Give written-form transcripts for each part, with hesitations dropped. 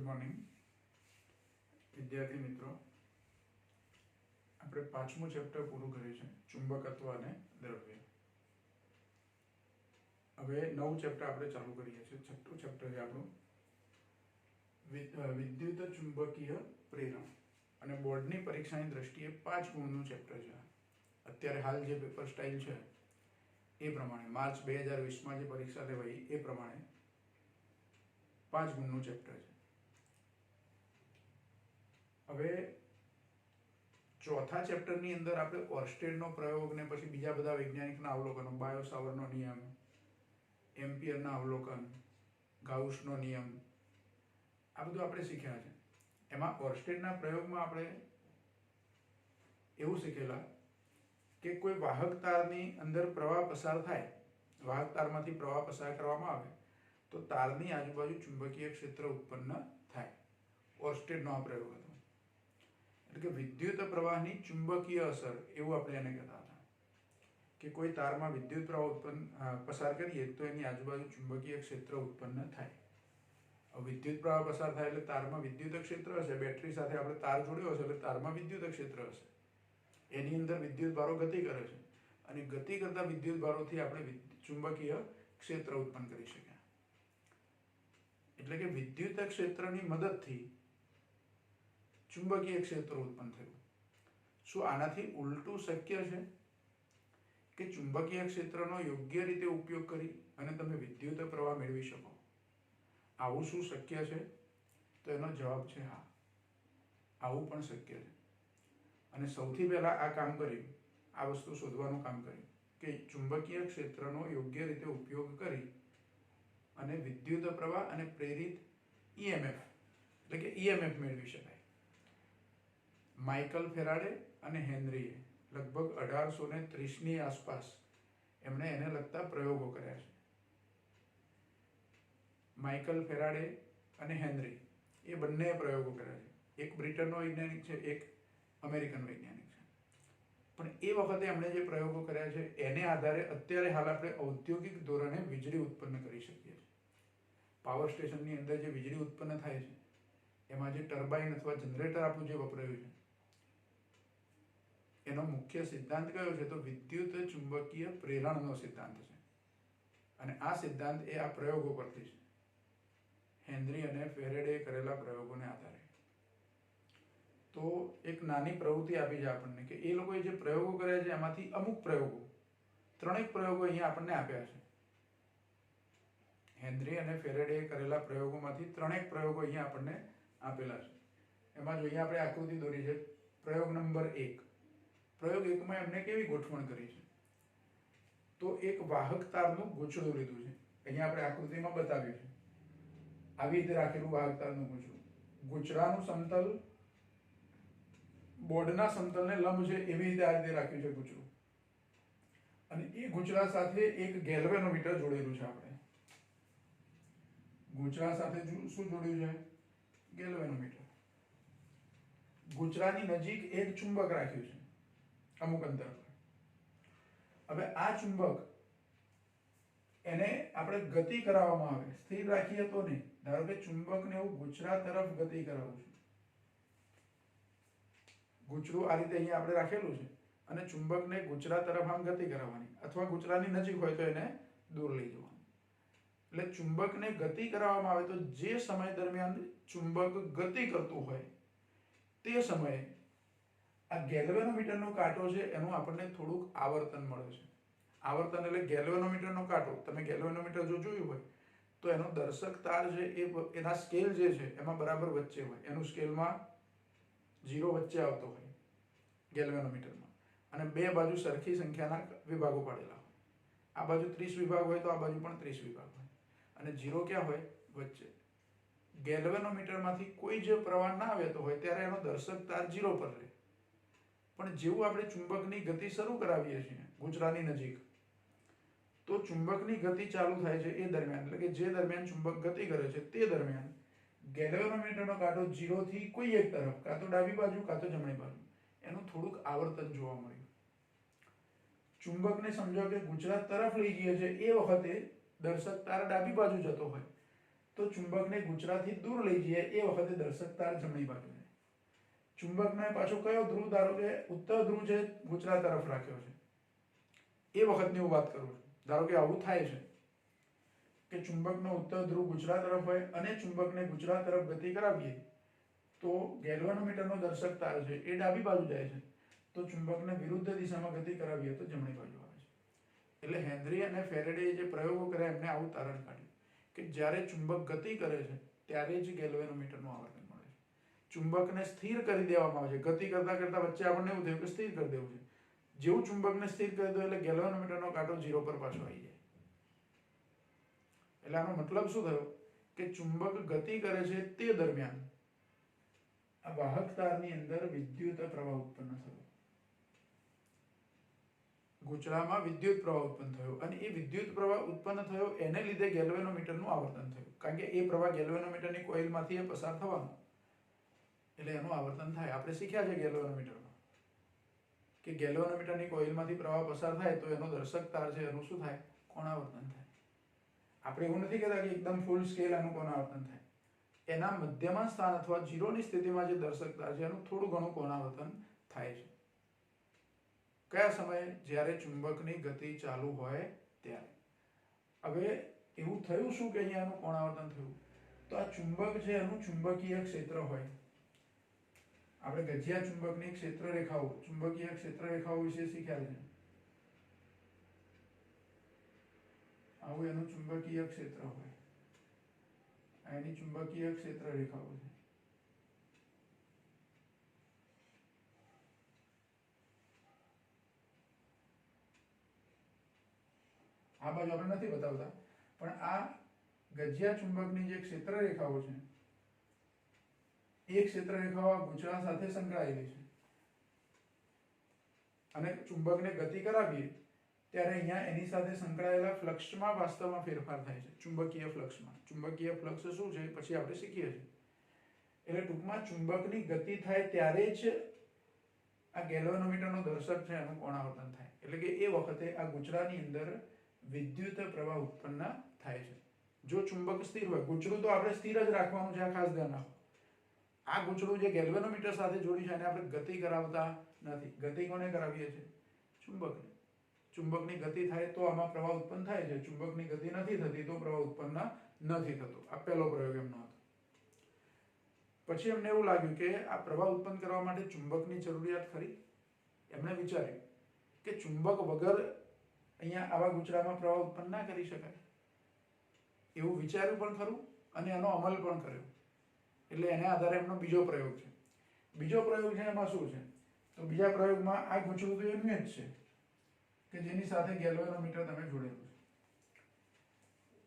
Good morning વિદ્યાર્થી મિત્રો, આપણે પાંચમું ચેપ્ટર પૂરું કર્યું છે, ચુંબકત્વ અને દ્રવ્ય. હવે નવું ચેપ્ટર આપણે ચાલુ કરીએ છીએ. છઠ્ઠું ચેપ્ટર છે આપણું વિદ્યુત ચુંબકીય પ્રેરણ. અને બોર્ડની પરીક્ષાની દ્રષ્ટિએ 5 ગુણનું ચેપ્ટર છે. અત્યારે હાલ જે પેપર સ્ટાઇલ છે એ પ્રમાણે માર્ચ 2020માં જે પરીક્ષા લેવાઈ એ પ્રમાણે 5 ગુણનું ચેપ્ટર છે. હવે ચોથા ચેપ્ટરની અંદર આપણે ઓર્સ્ટેડનો પ્રયોગ ને પછી બીજા બધા વૈજ્ઞાનિકના અવલોકનો, બાયો સાવરનો નિયમ, એમ્પિયરના અવલોકન, ગાઉસનો નિયમ, આ બધું આપણે શીખ્યા છે. એમાં ઓર્સ્ટેડના પ્રયોગમાં આપણે એવું શીખેલા કે કોઈ વાહક તારની અંદર પ્રવાહ પસાર થાય, વાહક તારમાંથી પ્રવાહ પસાર કરવામાં આવે તો તારની આજુબાજુ ચુંબકીય ક્ષેત્ર ઉત્પન્ન થાય. ઓર્સ્ટેડનો આ પ્રયોગ હતો. એટલે કે વિદ્યુત પ્રવાહની ચુંબકીય અસર એવું આપણે એને કહેતા હતા કે કોઈ તારમાં વિદ્યુત પ્રવાહ પસાર કરીએ તો એની આજુબાજુ ચુંબકીય ક્ષેત્ર ઉત્પન્ન થાય. વિદ્યુત પ્રવાહ પસાર થાય એટલે તારમાં વિદ્યુત ક્ષેત્ર હશે. બેટરી સાથે આપણે તાર જોડ્યો હશે એટલે તારમાં વિદ્યુત ક્ષેત્ર હશે. એની અંદર વિદ્યુત ભારો ગતિ કરે છે અને ગતિ કરતા વિદ્યુત ભારોથી આપણે ચુંબકીય ક્ષેત્ર ઉત્પન્ન કરી શકીએ. એટલે કે વિદ્યુત ક્ષેત્રની મદદથી ચુંબકીય ક્ષેત્ર ઉત્પન્ન થયું. શું આનાથી ઉલટું શક્ય છે કે ચુંબકીય ક્ષેત્રનો યોગ્ય રીતે ઉપયોગ કરી અને તમે વિદ્યુત પ્રવાહ મેળવી શકો? આવું શું શક્ય છે? તો એનો જવાબ છે હા, આવું પણ શક્ય છે. અને સૌથી પહેલા આ કામ કર્યું, આ વસ્તુ શોધવાનું કામ કર્યું કે ચુંબકીય ક્ષેત્રનો યોગ્ય રીતે ઉપયોગ કરી અને વિદ્યુત પ્રવાહ અને પ્રેરિત EMF એટલે કે EMF મેળવી શકાય. માઇકલ ફેરાડે અને હેનરીએ લગભગ 1830ની આસપાસ એમણે એને લગતા પ્રયોગો કર્યા છે. માઇકલ ફેરાડે અને હેનરી એ બંને પ્રયોગો કર્યા છે. એક બ્રિટનનો વૈજ્ઞાનિક છે, એક અમેરિકન વૈજ્ઞાનિક છે. પણ એ વખતે એમણે જે પ્રયોગો કર્યા છે એને આધારે અત્યારે હાલ આપણે ઔદ્યોગિક ધોરણે વીજળી ઉત્પન્ન કરી શકીએ છીએ. પાવર સ્ટેશનની અંદર જે વીજળી ઉત્પન્ન થાય છે એમાં જે ટર્બાઇન અથવા જનરેટર આપણું જે વપરાયું છે એનો મુખ્ય સિદ્ધાંત કયો છે? તો વિદ્યુત ચુંબકીય પ્રેરણનો સિદ્ધાંત છે. અને આ સિદ્ધાંત એ આ પ્રયોગો પરથી છે, હેનરી અને ફેરેડે કરેલા પ્રયોગોને આધારે. તો એક નાની પ્રવૃત્તિ આપી છે આપણને કે એ લોકોએ જે પ્રયોગો કર્યા છે એમાંથી અમુક પ્રયોગો, 3 પ્રયોગો અહીંયા આપણને આપ્યા છે. હેનરી અને ફેરેડે કરેલા પ્રયોગોમાંથી 3 પ્રયોગો અહીંયા આપણને આપેલા છે. એમાં જો અહીંયા આપણે આકૃતિ દોરી છે. પ્રયોગ નંબર 1. પ્રયોગ 1માં એમને કેવી ગોઠવણ કરી છે? તો એક વાહક તારનું ગૂંચળું લીધું છે. અહીંયા આપણે આકૃતિમાં બતાવ્યું છે. આવી રીતે રાખેલું વાહક તારનું ગૂંચળું. ગૂંચળાનું સમતલ બોર્ડના સમતલને લંબ છે એવી રીતે આ રીતે રાખ્યું છે ગૂંચળું. અને એ ગૂંચળા સાથે એક ગેલ્વેનોમીટર જોડેલું છે. આપણે ગૂંચળા સાથે શું જોડ્યું છે? ગેલ્વેનોમીટર. ગૂંચળાની નજીક એક ચુંબક રાખ્યું છે અમુક અંતર પર. હવે આ ચુંબક એને આપણે ગતિ કરાવવામાં આવે, સ્થિર રાખીએ તો નહીં. ધારો કે ચુંબકને એવું ગૂંચળા તરફ ગતિ કરાવવું છે. ગૂંચળું આ રીતે અહીંયા આપણે રાખેલું છે અને ચુંબકને ગૂંચળા તરફ આમ ગતિ કરાવવાની, અથવા ગૂંચળાની નજીક હોય તો એને દૂર લઈ જવાનું. એટલે ચુંબકને ગતિ કરાવવામાં આવે તો જે સમય દરમિયાન ચુંબક ગતિ કરતું હોય તે સમયે આ ગેલ્વેનોમીટરનો કાંટો છે એનું આપણને થોડુંક આવર્તન મળે છે. આવર્તન એટલે ગેલ્વેનોમીટરનો કાંટો. તમે ગેલ્વેનોમીટર જો જોયું હોય તો એનો દર્શક તાર છે એ એના સ્કેલ જે છે એમાં બરાબર વચ્ચે હોય. એનું સ્કેલમાં 0 વચ્ચે આવતો હોય ગેલ્વેનોમીટરમાં. અને 2 બાજુ સરખી સંખ્યાના વિભાગો પાડેલા હોય. આ બાજુ 30 વિભાગ હોય તો આ બાજુ પણ 30 વિભાગ હોય. અને 0 ક્યાં હોય? વચ્ચે. ગેલ્વેનોમીટરમાંથી કોઈ જ પ્રવાહ ના આવતો હોય ત્યારે એનો દર્શક તાર 0 પર રહે. પણ જેવું આપણે ચુંબકની ગતિ શરૂ કરાવીએ છીએ ગૂંચળાની નજીક, તો ચુંબકની ગતિ ચાલુ થાય છે એ દરમિયાન, એટલે કે જે દરમિયાન ચુંબક ગતિ કરે છે તે દરમિયાન ગેલ્વેનોમીટરનો કાંટો 0 થી કોઈ એક તરફ, કાં તો ડાબી બાજુ કાં તો જમણી બાજુ, એનું થોડુંક આવર્તન જોવા મળ્યું. ચુંબકને સમજો કે ગૂંચળા તરફ લઈ જઈએ છે એ વખતે દર્શક તાર ડાબી બાજુ જતો હોય તો ચુંબકને ગુચરાથી દૂર લઈ જઈએ એ વખતે દર્શક તાર જમણી બાજુ છે. ચુંબકને પાછો કયો ધ્રુવ, ધારો કે ઉત્તર ધ્રુવ છે, ગુચરા તરફ રાખ્યો છે, એ વખતની હું વાત કરું છું. ધારો કે આવું થાય છે કે ચુંબકનો ઉત્તર ધ્રુવ ગુચરા તરફ હોય અને ચુંબકને ગુચરા તરફ ગતિ કરાવીએ તો ગેલ્વેનોમીટરનો દર્શક તાર છે એ ડાબી બાજુ જાય છે, તો ચુંબકને વિરુદ્ધ દિશામાં ગતિ કરાવીએ તો જમણી બાજુ આવે છે. એટલે હેનરી અને ફેરેડે જે પ્રયોગો કર્યા એમને આવું તારણ કાઢ્યું કે જ્યારે ચુંબક ગતિ કરે છે ત્યારે જ ગેલ્વેનોમીટરનું આવર્તન મળે છે. ચુંબકને સ્થિર કરી દેવામાં આવે છે, ગતિ કરતા કરતા વચ્ચે આપણને એવું થયું કે સ્થિર કરી દેવું છે. જેવું ચુંબકને સ્થિર કરી દો એટલે ગેલ્વેનોમીટરનો કાંટો 0 પર પાછો આવી જાય. એટલે આનો મતલબ શું થયો કે ચુંબક ગતિ કરે છે તે દરમિયાન આ વાહક તારની અંદર વિદ્યુત પ્રવાહ ઉત્પન્ન થયો, ગુચરામાં વિદ્યુત પ્રવાહ ઉત્પન્ન થયો, અને એ વિદ્યુત પ્રવાહ ઉત્પન્ન થયો એને લીધે ગેલ્વેનોમીટરનું આવર્તન થયું, કારણ કે એ પ્રવાહ ગેલ્વેનોમીટરની કોઇલમાંથી એ પસાર થવાનો, એટલે એનું આવર્તન થાય. આપણે શીખ્યા છે ગેલ્વેનોમીટરમાં કે ગેલ્વેનોમીટરની કોઇલમાંથી પ્રવાહ પસાર થાય તો એનો દર્શક તાર છે એનું શું થાય, કોણાવર્તન થાય. આપણે એવું નથી કહેતા કે એકદમ ફૂલ સ્કેલ એનું કોણાવર્તન થાય, એના મધ્યમાં સ્થાન અથવા 0 ની સ્થિતિમાં જે દર્શક તાર છે એનું થોડું ઘણું કોણાવર્તન થાય છે. કયા સમયે? જ્યારે ચુંબકની ગતિ ચાલુ હોય ત્યારે. હવે એવું થયું શું કે અહીંયા એનું કોણાવર્તન થયું, તો આ ચુંબક છે એનું ચુંબકીય ક્ષેત્ર હોય. આપણે ગજિયા ચુંબકની ક્ષેત્ર રેખાઓ, ચુંબકીય ક્ષેત્ર રેખાઓ વિશે શીખ્યા છે. આવું એનું ચુંબકીય ક્ષેત્ર હોય, એની ચુંબકીય ક્ષેત્ર રેખાઓ છે. આ બાજુ આપણે નથી બતાવતા, પણ આ ગજિયા ચુંબકની જે ક્ષેત્ર રેખાઓ છે એ ક્ષેત્ર રેખાઓ ગુચરા સાથે સંકળાયેલી છે, અને ચુંબકને ગતિ કરાવીએ ત્યારે અહીંયા એની સાથે સંકળાયેલા ફ્લક્સમાં વાસ્તવમાં ફેરફાર થાય છે, ચુંબકીય ફ્લક્સમાં. ચુંબકીય ફ્લક્સ શું છે પછી આપણે શીખીએ છીએ. એટલે ટૂંકમાં ચુંબકની ગતિ થાય ત્યારે જ આ ગેલ્વેનોમીટરનો દર્શક છે એનું કોણાવર્તન થાય. એટલે કે એ વખતે આ ગુચરાની અંદર વિદ્યુત પ્રવાહ ઉત્પન્ન થાય છે. જો ચુંબક સ્થિર હોય, ગુચરું તો આપણે સ્થિર જ રાખવાનું છે, આ ખાસ ધ્યાન રાખો. આ ગુચરું જે ગેલ્વેનોમીટર સાથે જોડી છે એને આપણે ગતિ કરાવતા નથી. ગતિ કોને કરાવીએ છીએ? ચુંબકને. ચુંબકની ગતિ થાય તો આમાં પ્રવાહ ઉત્પન્ન થાય છે, ચુંબકની ગતિ નથી થતી તો પ્રવાહ ઉત્પન્ન નથી થતો. આ પહેલો પ્રયોગ એમનો હતો. પછી એમને એવું લાગ્યું કે આ પ્રવાહ ઉત્પન્ન કરવા માટે ચુંબકની જરૂરિયાત ખરી. એમણે વિચાર્યું કે ચુંબક વગર અહીંયા આવા ગુચરામાં પ્રવાહ ઉત્પન્ન ના કરી શકાય. એવું વિચાર્યું પણ ખરું અને એનો અમલ પણ કર્યો. એટલે એને આધારે એમનો બીજો પ્રયોગ છે. બીજો પ્રયોગ છે એમાં શું છે, તો બીજા પ્રયોગમાં આ ગુચરું તો એનું જ છે કે જેની સાથે ગેલ્વેનોમીટર તમે જોડેલું છે,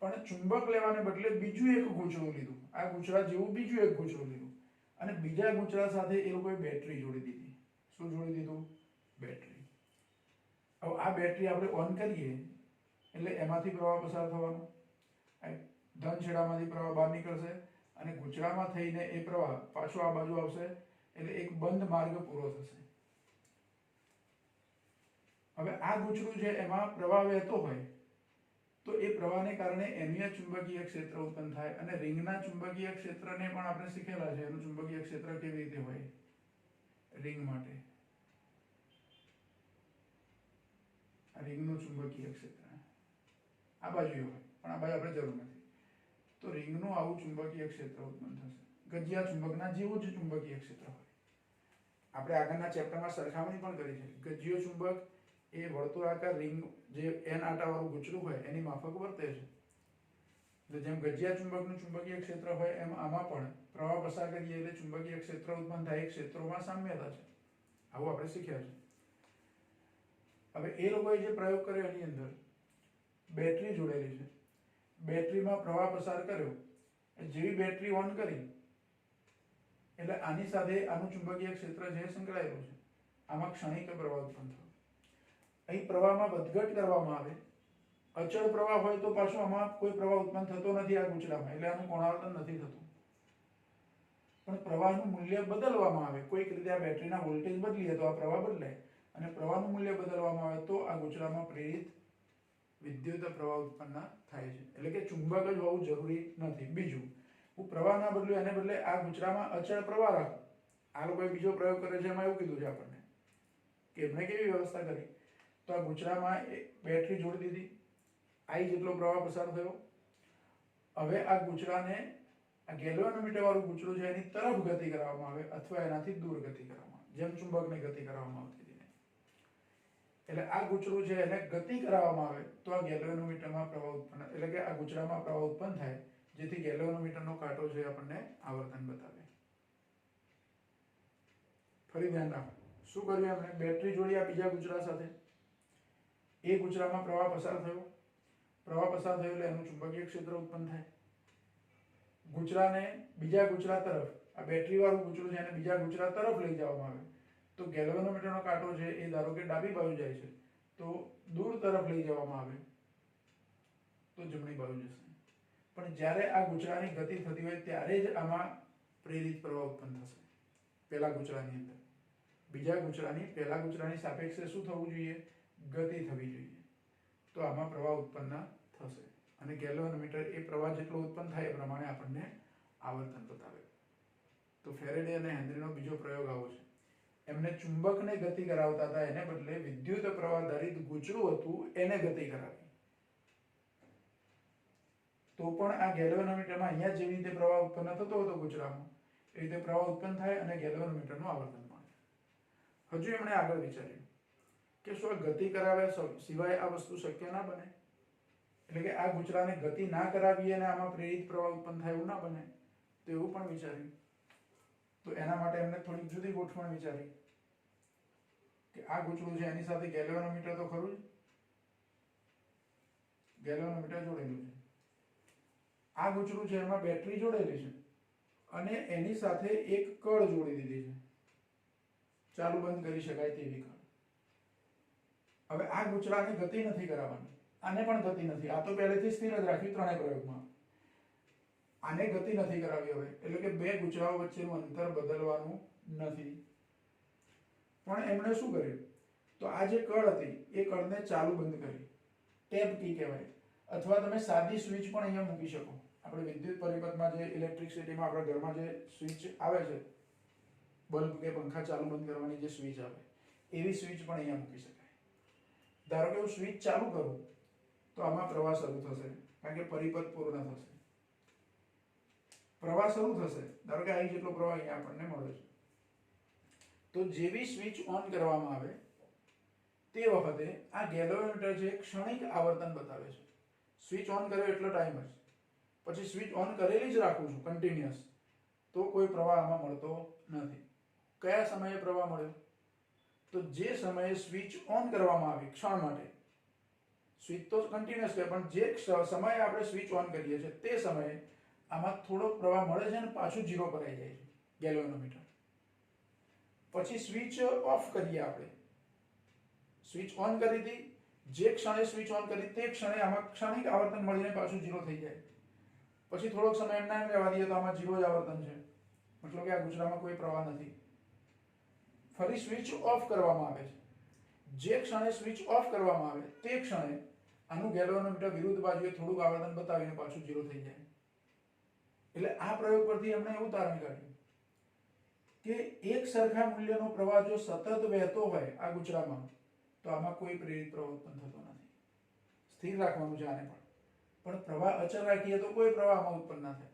પણ ચુંબક લેવાને બદલે બીજું એક ગુચરું લીધું, આ ગુચરા જેવું બીજું એક ગુચરું લીધું, અને બીજા ગુચરા સાથે એ લોકોએ બેટરી જોડી દીધી. શું જોડી દીધું? બેટરી. હવે આ બેટરી આપણે ઓન કરીએ એટલે એમાંથી પ્રવાહ પસાર થવાનો, ધન છેડામાંથી પ્રવાહ બહાર નીકળશે અને ગુચરામાં થઈને એ પ્રવાહ પાછો આ બાજુ આવશે, એટલે એક બંધ માર્ગ પૂરો થશે. હવે આ ગુચરું છે એમાં પ્રવાહ વહેતો હોય તો એ પ્રવાહને કારણે એનું ચુંબકીય ક્ષેત્ર ઉત્પન્ન થાય, અને રિંગના ચુંબકીય ક્ષેત્રને પણ આપણે શીખેલા છે. એનું ચુંબકીય ક્ષેત્ર કેવી રીતે હોય રિંગ માટે. રિંગનું ચુંબકીય ક્ષેત્ર આ બાજુ હોય, પણ આ બાજુ આપણે જરૂર નથી. તો રિંગનું આવું ચુંબકીય ક્ષેત્ર ઉત્પન્ન થશે. ગજિયા ચુંબકના જેવું જ ચુંબકીય ક્ષેત્ર હોય. આપણે આગળના ચેપ્ટરમાં સરખામણી પણ કરી છે. ગજિયો ચુંબક એ વર્તુળાકાર રિંગ જે એન આટાવાળું ગુચરું હોય એની માફક વર્તે છે. એટલે જેમ ગજિયા ચુંબકનું ચુંબકીય ક્ષેત્ર હોય એમ આમાં પણ પ્રવાહ પસાર કરીએ એટલે ચુંબકીય ક્ષેત્ર ઉત્પન્ન થાય. ક્ષેત્રોમાં સામ્યતા છે, આવું આપણે શીખ્યા છે. હવે એ લોકોએ જે પ્રયોગ કર્યો એની અંદર બેટરી જોડેલી છે, બેટરીમાં પ્રવાહ પસાર કર્યો, જેવી બેટરી ઓન કરી એટલે આની સાથે આનું ચુંબકીય ક્ષેત્ર જે સંકળાયેલું છે આમાં ક્ષણિક પ્રવાહ ઉત્પન્ન થયો. અહીં પ્રવાહમાં વધઘટ કરવામાં આવે. અચળ પ્રવાહ હોય તો પાછું આમાં કોઈ પ્રવાહ ઉત્પન્ન થતો નથી આ ગુચરામાં, એટલે આનું કોણાવર્તન નથી થતું. પણ પ્રવાહનું મૂલ્ય બદલવામાં આવે, કોઈક રીતે આ બેટરીના વોલ્ટેજ બદલીએ તો આ પ્રવાહ બદલાય, અને પ્રવાહનું મૂલ્ય બદલવામાં આવે તો આ ગુચરામાં પ્રેરિત વિદ્યુત પ્રવાહ ઉત્પન્ન થાય છે. એટલે કે ચુંબક જ હોવું જરૂરી નથી. બીજું, હું પ્રવાહ ના બદલું એને બદલે આ ગુચરામાં અચળ પ્રવાહ રાખું. આ લોકોએ બીજો પ્રયોગ કરે છે, એમાં એવું કીધું છે આપણને કે એમણે કેવી વ્યવસ્થા કરી, તો આ ગુચરામાં બેટરી જોડી દીધી, I જેટલો પ્રવાહ પસાર થયો. હવે આ ગુચરાને આ ગેલ્વેનોમીટર વાળું ગુચરું છે એની તરફ ગતિ કરવામાં આવે અથવા એનાથી દૂર ગતિ કરવામાં આવે, જેમ ચુંબકને ગતિ કરવામાં આવતી હતી. એટલે આ ગુચરું છે એને ગતિ કરાવવામાં આવે તો આ ગેલ્વેનોમીટરમાં પ્રવાહ ઉત્પન્ન, એટલે કે આ ગુચરામાં પ્રવાહ ઉત્પન્ન થાય, જેથી ગેલ્વેનોમીટરનો કાંટો છે આપણને આવર્તન બતાવે. ફરી ધ્યાન રાખો, શું કર્યું આપણે? બેટરી જોડી આ બીજા ગુચરા સાથે. એ ગુચરામાં પ્રવાહ પસાર થયો, એટલે એનું ચુંબકીય ક્ષેત્ર ઉત્પન્ન થાય. ગુચરાને બીજા ગુચરા તરફ, આ બેટરી વાળું ગુચરું છે એને બીજા ગુચરા તરફ લઈ જવામાં આવે તો ગેલ્વેનોમીટરનો કાંટો છે એ ધારો કે ડાબી બાજુ જાય છે, તો દૂર તરફ લઈ જવામાં આવે તો જમણી બાજુ જશે. પણ જ્યારે આ ગુચરાની ગતિ થતી હોય ત્યારે જ આમાં પ્રેરિત પ્રવાહ ઉત્પન્ન થશે. પહેલા ગુચરાની અંદર પહેલા ગુચરાની સાપેક્ષે શું થવું જોઈએ? ગતિ થવી જોઈએ. તો આમાં પ્રવાહ ઉત્પન્ન થશે અને ગેલ્વેનોમીટર એ પ્રવાહ જેટલો ઉત્પન્ન થાય એ પ્રમાણે આપણને આવર્તન બતાવે. તો ફેરેડે અને હેનરીનો બીજો પ્રયોગ આવો છે. એમને ચુંબકને ગતિ કરાવતા હતા, એને બદલે વિદ્યુત પ્રવાહ ધારિત ગુચરું હતું એને ગતિ કરાવી. તો પણ આ ગેલ્વેનોમીટરમાં અહીંયા જેવી રીતે પ્રવાહ ઉત્પન્ન થતો હતો ગુચરામાં, એ રીતે પ્રવાહ ઉત્પન્ન થાય અને ગેલ્વેનોમીટરનું આવર્તન મળે. હજુ એમણે આગળ વિચાર્યું કે શું ગતિ કરાવ્યા સિવાય આ વસ્તુ શક્ય ના બને? એટલે કે આ ગુચરાને ગતિ ના કરાવીએ અને આમાં પ્રેરિત પ્રવાહ ઉત્પન્ન થાય એવું ના બને? તો એવું પણ વિચાર્યું. તો એના માટે એમને થોડીક જુદી ગોઠવણ વિચારી કે આ ગુચરું છે એની સાથે ગેલ્વેનોમીટર તો ખરું જ, ગેલ્વેનોમીટર જોડેલું છે. આ ગુચરું છે એમાં બેટરી જોડેલી છે અને એની સાથે એક કળ જોડી દીધી છે, ચાલુ બંધ કરી શકાય તેવી કળ. હવે આ ગુચરાને ગતિ નથી કરાવવાની, આને પણ ગતિ નથી, આ તો પહેલેથી સ્થિર જ રાખ્યું ત્રણેય પ્રયોગમાં. આને ગતિ નથી કરાવી હવે, એટલે કે બે ગુચરાઓ વચ્ચેનું અંતર બદલવાનું નથી. પણ એમણે શું કર્યું? તો આ જે કળ હતી એ કળને ચાલુ બંધ કરી, ટેપ કી કહેવાય, અથવા તમે સાદી સ્વિચ પણ અહીંયા મૂકી શકો. આપણે વિદ્યુત પરિપથમાં જે ઇલેક્ટ્રિસિટીમાં આપણા ઘરમાં જે સ્વિચ આવે છે, બલ્બ કે પંખા ચાલુ બંધ કરવાની જે સ્વિચ આવે, એવી સ્વિચ પણ અહીંયા મૂકી શકાય. ધારો કે હું સ્વિચ ચાલુ કરું તો આમાં પ્રવાહ શરૂ થશે, કારણ કે પરિપથ પૂર્ણ થશે. પ્રવાહ શરૂ થશે, ધારો કે I જેટલો પ્રવાહ અહીંયા આપણને મળે છે. તો જેવી સ્વિચ ઓન કરવામાં આવે તે વખતે આ ગેલ્વેનોમીટર જે ક્ષણિક આવર્તન બતાવે છે. સ્વિચ ઓન કર્યો એટલો ટાઈમ જ, પછી સ્વિચ ઓન કરેલી જ રાખું છું કન્ટિન્યુઅસ, તો કોઈ પ્રવાહ આમાં મળતો નથી. કયા સમયે પ્રવાહ મળ્યો? તો જે સમયે સ્વિચ ઓન કરવામાં આવી ક્ષણ માટે, સ્વિચ તો કન્ટિન્યુઅસ છે પણ જે સમયે આપણે સ્વિચ ઓન કરીએ છીએ તે સમયે આમાં થોડોક પ્રવાહ મળે છે અને પાછું 0 પર આવી જાય છે ગેલ્વેનોમીટર. પછી સ્વિચ ઓફ કરીએ આપણે, સ્વિચ ઓન કરી હતી, જે ક્ષણે સ્વિચ ઓન કરી તે ક્ષણે આમાં ક્ષણિક આવર્તન મળીને પાછું 0 થઈ જાય. પછી થોડોક સમય એમના એમ રહેવા દઈએ તો આમાં 0 જ આવર્તન છે, મતલબ કે આ ગુચરામાં કોઈ પ્રવાહ નથી. ફરી સ્વિચ ઓફ કરવામાં આવે છે, જે ક્ષણે સ્વિચ ઓફ કરવામાં આવે તે ક્ષણે આનું ગેલ્વેનોમીટર વિરુદ્ધ બાજુએ થોડુંક આવર્તન બતાવીને પાછું 0 થઈ જાય. એટલે આ પ્રયોગ પરથી એમણે એવું તારણ કાઢ્યું કે એક સરખા મૂલ્યનો પ્રવાહ જો સતત વહેતો હોય આ ગુચરામાં, તો આમાં કોઈ પ્રેરિત પ્રવાહ ઉત્પન્ન થતો નથી. સ્થિર રાખવાનું છે આને પણ પ્રવાહ અચળ રાખીએ તો કોઈ પ્રવાહમાં ઉત્પન્ન ના થાય,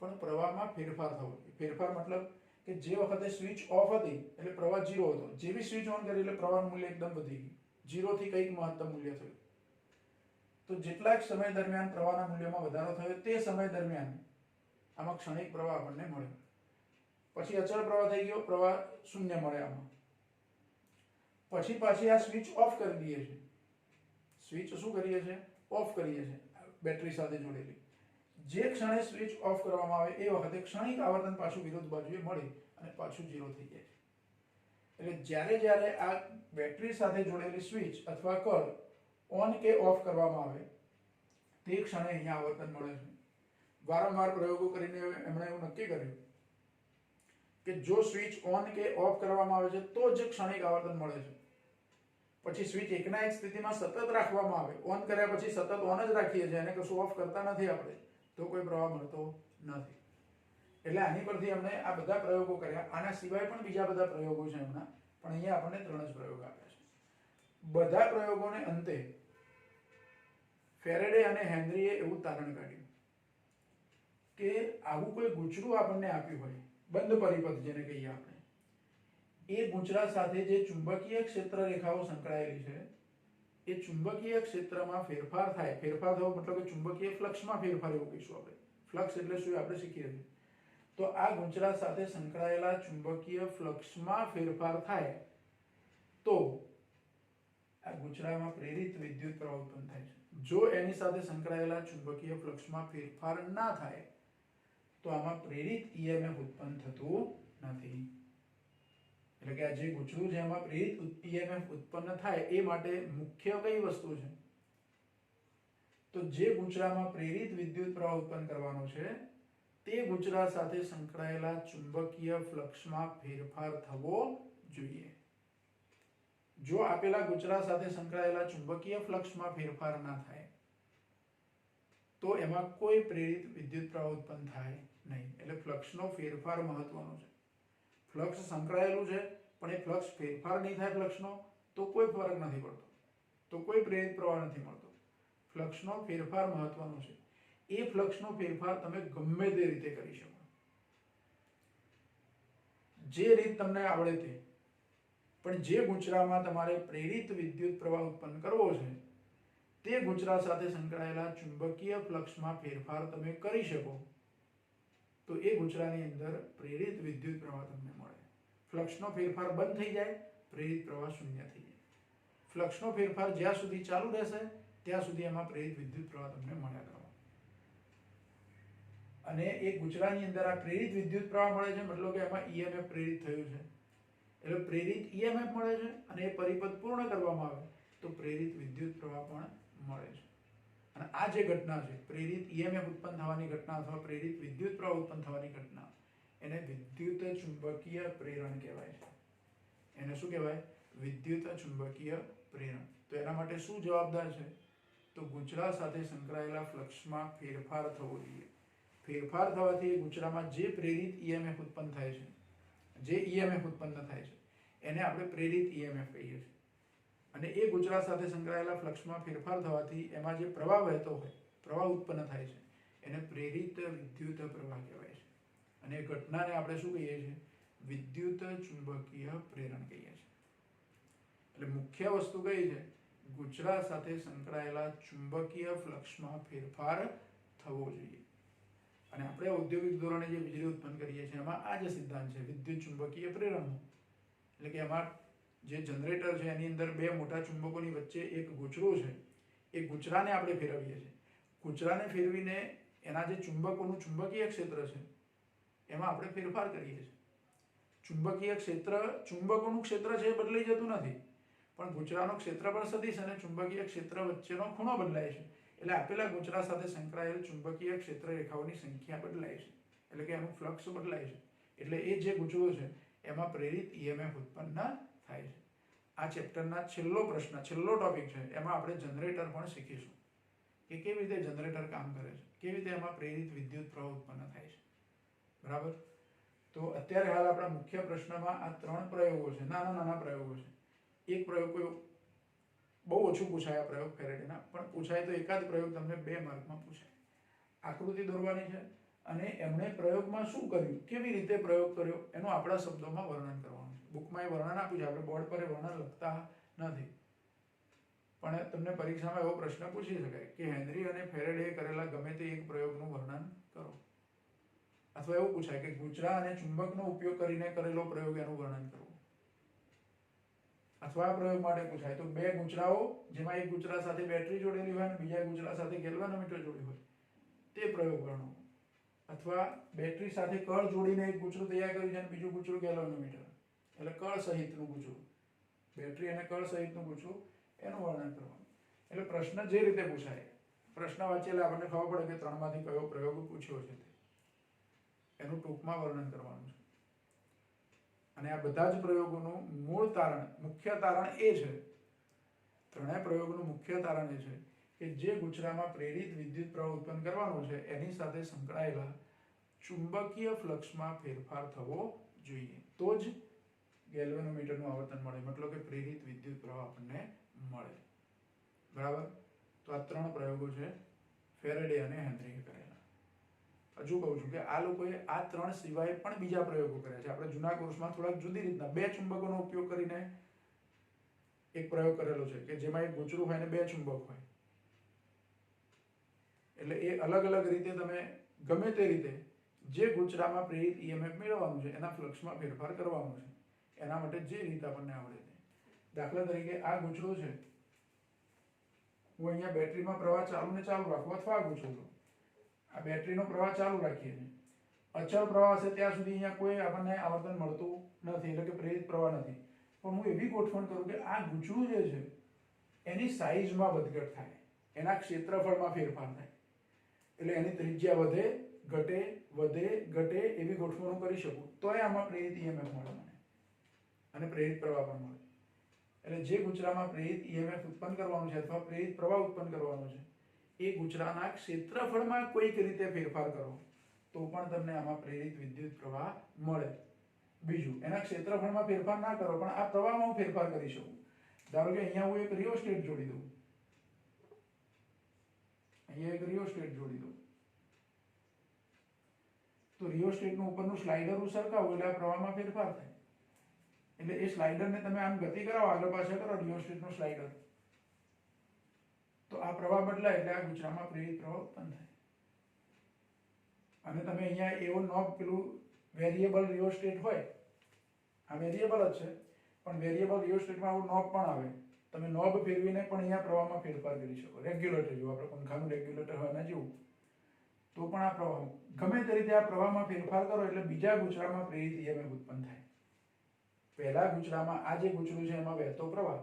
પણ પ્રવાહમાં ફેરફાર થવો જોઈએ. ફેરફાર મતલબ કે જે વખતે સ્વિચ ઓફ હતી એટલે પ્રવાહ 0 હતો, જેવી સ્વિચ ઓન કરી એટલે પ્રવાહનું મૂલ્ય એકદમ વધી ગયું, 0 થી કંઈક મહત્તમ મૂલ્ય થયું. તો જેટલાક સમય દરમિયાન પ્રવાહના મૂલ્યમાં વધારો થયો તે સમય દરમિયાન આમાં ક્ષણિક પ્રવાહ આપણને મળ્યો. પછી અચળ પ્રવાહ થઈ ગયો, પ્રવાહ શૂન્ય મળે આમાં. પછી પાછી આ સ્વિચ ઓફ કરી દઈએ છીએ. સ્વિચ શું કરીએ છીએ? ઓફ કરીએ છીએ બેટરી સાથે જોડેલી. જે ક્ષણે સ્વિચ ઓફ કરવામાં આવે એ વખતે ક્ષણિક આવર્તન પાછું વિરુદ્ધ બાજુએ મળે અને પાછું 0 થઈ જાય. એટલે જ્યારે જ્યારે આ બેટરી સાથે જોડેલી સ્વિચ અથવા કળ ઓન કે ઓફ કરવામાં આવે તે ક્ષણે અહીંયા આવર્તન મળે છે. વારંવાર પ્રયોગો કરીને એમણે એવું નક્કી કર્યું કે જો સ્વિચ ઓન કે ઓફ કરવામાં આવે છે તો જ ક્ષણિક આવર્તન મળે છે. પછી સ્વિચ એકના એક સ્થિતિમાં સતત રાખવામાં આવે, ઓન કર્યા પછી સતત ઓન જ રાખીએ છીએ અને કશું ઓફ કરતા નથી આપણે, તો કોઈ પ્રવાહ મળતો નથી. એટલે આની પરથી આપણે આ બધા પ્રયોગો કર્યા. આના સિવાય પણ બીજા બધા પ્રયોગો છે એમના, પણ અહીંયા આપણને 3 જ પ્રયોગ આપ્યા છે. બધા પ્રયોગોને અંતે ફેરેડે અને હેનરીએ એવું તારણ કાઢ્યું કે આવું કોઈ ગૂંચળું આપણને આપ્યું હોય, બંધ પરિપથ જેને કહીએ આપણે, એ ગૂંચળા સાથે જે ચુંબકીય ક્ષેત્ર રેખાઓ સંકળાયેલી છે, એ ચુંબકીય ક્ષેત્રમાં ફેરફાર થાય. ફેરફાર થવો મતલબ કે ચુંબકીય ફ્લક્સમાં ફેરફાર એવું કહીશું આપણે. ફ્લક્સ એટલે શું આપણે શીખીએ છીએ. તો આ ગૂંચળા સાથે સંકળાયેલા ચુંબકીય ફ્લક્સમાં ફેરફાર થાય તો આ ગૂંચળામાં પ્રેરિત વિદ્યુત પ્રવાહ ઉત્પન્ન થાય છે. જો એની સાથે સંકળાયેલા ચુંબકીય ફ્લક્સમાં ફેરફાર ના થાય તો આમાં પ્રેરિત ઈએમએફ ઉત્પન્ન થતું નથી. એટલે કે આ જે ગૂંચળું છે એમાં પ્રેરિત ઈએમએફ ઉત્પન્ન થાય એ માટે મુખ્ય કઈ વસ્તુ છે? તો જે ગૂંચળામાં પ્રેરિત વિદ્યુત પ્રવાહ ઉત્પન્ન કરવાનો છે તે ગૂંચળા સાથે સંકળાયેલા ચુંબકીય ફ્લક્સમાં ફેરફાર થવો જોઈએ. જો આપેલા ગૂંચળા સાથે સંકળાયેલા ચુંબકીય ફ્લક્સમાં ફેરફાર ના થાય તો એમાં કોઈ પ્રેરિત વિદ્યુત પ્રવાહ ઉત્પન્ન થાય નહીં. એટલે ફ્લક્સનો ફેરફાર મહત્વનો છે. ફ્લક્સ સંકળાયેલું છે પણ એ ફ્લક્સ ફેરફાર નહીં થાય ફ્લક્સનો તો કોઈ ફરક નથી પડતો, તો કોઈ પ્રેરિત પ્રવાહ નથી મળતો. ફ્લક્સનો ફેરફાર મહત્વનો છે. એ ફ્લક્સનો ફેરફાર તમે ગમે તે રીતે કરી શકો, જે રીત તમને આવડે તે. પણ જે ગૂંચળામાં તમારે પ્રેરિત વિદ્યુત પ્રવાહ ઉત્પન્ન કરવો છે તે ગૂંચળા સાથે સંકળાયેલા ચુંબકીય ફ્લક્સમાં ફેરફાર તમે કરી શકો તો એ ગૂંચળાની અંદર પ્રેરિત વિદ્યુત પ્રવાહ તમને મળે. ફ્લક્સનો ફેરફાર બંધ થઈ જાય, પ્રેરિત પ્રવાહ શૂન્ય થઈ જાય. ફ્લક્સનો ફેરફાર જ્યાં સુધી ચાલુ રહેશે ત્યાં સુધી એમાં પ્રેરિત વિદ્યુત પ્રવાહ તમને મળ્યા કરવાનો. અને એ ગૂંચળાની અંદર આ પ્રેરિત વિદ્યુત પ્રવાહ મળે છે મતલબ કે એમાં ઈએમએફ પ્રેરિત થયું છે, એટલે પ્રેરિત ઈએમએફ મળે છે અને એ પરિપથ પૂર્ણ કરવામાં આવે તો પ્રેરિત વિદ્યુત પ્રવાહ પણ મળે છે. અને આ જે ઘટના છે પ્રેરિત ઈએમએફ ઉત્પન્ન થવાની ઘટના અથવા પ્રેરિત વિદ્યુત પ્રવાહ ઉત્પન્ન થવાની ઘટના, એને વિદ્યુત ચુંબકીય પ્રેરણ કહેવાય છે. એને શું કહેવાય? વિદ્યુત ચુંબકીય પ્રેરણ. તો એના માટે શું જવાબદાર છે? તો ગૂંચળા સાથે સંકળાયેલા ફ્લક્સમાં ફેરફાર થવો જોઈએ. ફેરફાર થવાથી ગૂંચળામાં જે પ્રેરિત ઈએમએફ ઉત્પન્ન થાય છે, જે ઈએમએફ ઉત્પન્ન થાય છે એને આપણે પ્રેરિત ઈએમએફ કહીએ છીએ. અને એ ગૂંચળા સાથે સંકળાયેલા ફ્લક્સમાં ફેરફાર થવાથી એમાં જે પ્રવાહ વહેતો હોય, પ્રવાહ ઉત્પન્ન થાય છે એને પ્રેરિત વિદ્યુત પ્રવાહ કહેવાય છે. અને એ ઘટનાને આપણે શું કહીએ છીએ? વિદ્યુત ચુંબકીય પ્રેરણ કહીએ છીએ. એટલે મુખ્ય વસ્તુ કઈ છે? ગૂંચળા સાથે સંકળાયેલા ચુંબકીય ફ્લક્સમાં ફેરફાર થવો જોઈએ. અને આપણે ઔદ્યોગિક ધોરણે જે વીજળી ઉત્પન્ન કરીએ છીએ એમાં આ જ સિદ્ધાંત છે વિદ્યુત ચુંબકીય પ્રેરણનો. એટલે કે એમાં જે જનરેટર છે એની અંદર બે મોટા ચુંબકોની વચ્ચે એક ગૂંચળું છે, એ ગૂંચળાને આપણે ફેરવીએ છીએ. ગૂંચળાને ફેરવીને એના જે ચુંબકોનું ચુંબકીય ક્ષેત્ર છે એમાં આપણે ફેરફાર કરીએ છીએ. ચુંબકીય ક્ષેત્ર, ચુંબકોનું ક્ષેત્ર છે એ બદલાઈ જતું નથી, પણ ગૂંચળાનો ક્ષેત્રફળ સદિશ અને ચુંબકીય ક્ષેત્ર વચ્ચેનો ખૂણો બદલાય છે. એટલે આપેલા ગૂંચળા સાથે સંકળાયેલ ચુંબકીય ક્ષેત્ર રેખાઓની સંખ્યા બદલાય છે, એટલે કે એનું ફ્લક્સ બદલાય છે. એટલે એ જે ગૂંચળું છે એમાં પ્રેરિત ઈએમએફ ઉત્પન્ન થાય છે. આ ચેપ્ટરના છેલ્લો પ્રશ્ન, છેલ્લો ટોપિક છે, એમાં આપણે જનરેટર પણ શીખીશું કે કેવી રીતે જનરેટર કામ કરે છે, કેવી રીતે એમાં પ્રેરિત વિદ્યુત પ્રવાહ ઉત્પન્ન થાય છે. બરાબર? તો અત્યારે હાલ આપણા મુખ્ય પ્રશ્નમાં આ 3 પ્રયોગો છે, નાના નાના પ્રયોગો છે. એક પ્રયોગ કોઈ બહુ ઓછું પૂછાય આ પ્રયોગ ફેરેડેના, પણ પૂછાય તો એકાદ પ્રયોગ તમને 2 માર્કમાં પૂછાય. આકૃતિ દોરવાની છે અને એમણે પ્રયોગમાં શું કર્યું, કેવી રીતે પ્રયોગ કર્યો એનું આપણા શબ્દોમાં વર્ણન કરવાનું છે. બુકમાં એ વર્ણન આપ્યું છે, આપણે બોર્ડ પર એ વર્ણન લખતા નથી, પણ તમને પરીક્ષામાં એવો પ્રશ્ન પૂછી શકાય કે હેનરી અને ફેરેડે કરેલા ગમે તે એક પ્રયોગનું વર્ણન કરો. અથવા એવું પૂછાય કે ગૂંચળા અને ચુંબકનો ઉપયોગ કરીને કરેલો પ્રયોગ એનું વર્ણન કરવું. અથવા આ પ્રયોગ માટે પૂછાય તો 2 ગૂંચળાઓ જેમાં એક ગૂંચળા સાથે બેટરી જોડેલી હોય અને બીજા ગૂંચળા સાથે ગેલ્વાનોમીટર જોડેલું હોય તે પ્રયોગ વર્ણવો. અથવા બેટરી સાથે કળ જોડીને એક ગૂંચળું તૈયાર કર્યું છે અને બીજું ગૂંચળું ગેલ્વાનોમીટર, એટલે કળ સહિતનું ગૂંચળું, બેટરી અને કળ સહિતનું ગૂંચળું, એનું વર્ણન કરવાનું. એટલે પ્રશ્ન જે રીતે પૂછાય, પ્રશ્ન વાંચેલા આપણને ખબર પડે કે 3 માંથી કયો પ્રયોગ પૂછ્યો છે એનું ટૂંકમાં વર્ણન કરવાનું છે. અને આ બધા જ પ્રયોગોનું મૂળ તારણ, મુખ્ય તારણ એ છે ત્રણેય પ્રયોગનું મુખ્ય તારણ એ છે કે જે ગુચરામાં પ્રેરિત વિદ્યુત પ્રવાહ ઉત્પન્ન કરવાનો છે એની સાથે સંકળાયેલા ચુંબકીય ફ્લક્સમાં ફેરફાર થવો જોઈએ, તો જ ગેલ્વેનોમીટરનું આવર્તન મળે, મતલબ કે પ્રેરિત વિદ્યુત પ્રવાહ આપણને મળે. બરાબર. તો આ ત્રણ પ્રયોગો છે ફેરેડે અને હેનરીએ કરેલા. હજુ કહું છું કે આ લોકોએ આ ત્રણ સિવાય પણ બીજા પ્રયોગો કર્યા છે. આપણે જૂના કોર્સમાં થોડાક જુદી રીતના બે ચુંબકોનો ઉપયોગ કરીને એક પ્રયોગ કરેલો છે કે જેમાં એક ગૂંચળું હોય ને બે ચુંબક હોય. એટલે એ અલગ અલગ રીતે તમે ગમે તે રીતે જે ગૂંચળામાં પ્રેરિત ઈએમએફ મેળવવાનું છે એના ફ્લક્સમાં ફેરફાર કરવાનો છે. એના માટે જે રીત આપણને આવડે છે. દાખલા તરીકે આ ગૂંચળું છે, હું અહીંયા બેટરીમાં પ્રવાહ ચાલુ ને ચાલુ રાખું, અથવા આ ગૂંચળું લો, આ બેટરીનો પ્રવાહ ચાલુ રાખીએ છીએ, અચળ પ્રવાહ હશે ત્યાં સુધી અહીંયા કોઈ આપણને આવર્તન મળતું નથી, એટલે કે પ્રેરિત પ્રવાહ નથી. પણ હું એવી ગોઠવણ કરું કે આ ગૂંચળું જે છે એની સાઈઝમાં વધઘટ થાય, એના ક્ષેત્રફળમાં ફેરફાર થાય, એટલે એની ત્રિજ્યા વધે ઘટે વધે ઘટે એવી ગોઠવણો કરી શકું, તોય આમાં પ્રેરિત ઈએમએફ મળે મને અને પ્રેરિત પ્રવાહ પણ મળે. એટલે જે ગૂંચળામાં પ્રેરિત ઈએમએફ ઉત્પન્ન કરવાનું છે અથવા પ્રેરિત પ્રવાહ ઉત્પન્ન કરવાનો છે એ ગૂંચળાના ક્ષેત્રફળમાં કોઈક રીતે ફેરફાર કરો તો પણ તમને આમાં પ્રેરિત વિદ્યુત પ્રવાહ મળે. બીજું, એના ક્ષેત્રફળમાં ફેરફાર ના કરો પણ આ પ્રવાહમાં હું ફેરફાર કરી શકું. ધારો કે અહીંયા હું એક રિયોસ્ટેટ જોડી દઉં, અહીંયા એક રિયોસ્ટેટ જોડી દઉં, તો રિયોસ્ટેટનું ઉપરનું સ્લાઇડર હું સરખાવું એટલે આ પ્રવાહમાં ફેરફાર થાય. એટલે એ સ્લાઇડરને તમે આમ ગતિ કરાવો, આગળ પાછળ કરો રિયોસ્ટેટનું સ્લાઇડર, તો આ પ્રવાહ બદલાય એટલે આ ગૂંચળામાં પ્રેરિત પ્રવાહ ઉત્પન્ન થાય. અને તમે અહીંયા એવો નોબ, પેલું વેરિયેબલ રિયોસ્ટેટ હોય, આ વેરિયેબલ જ છે પણ વેરિયેબલ રિયોસ્ટેટમાં આવું નોબ પણ આવે, તમે નોબ ફેરવીને પણ અહીંયા પ્રવાહમાં ફેરફાર કરી શકો. રેગ્યુલેટર જેવું, આપણે પંખાનું રેગ્યુલેટર હોય એના જેવું, તો પણ આ પ્રવાહ ગમે તે રીતે આ પ્રવાહમાં ફેરફાર કરો એટલે બીજા ગૂંચળામાં પ્રેરિત ઈએમએફ ઉત્પન્ન થાય. પહેલા ગૂંચળામાં આ જે ગૂંચળું છે એમાં વહેતો પ્રવાહ,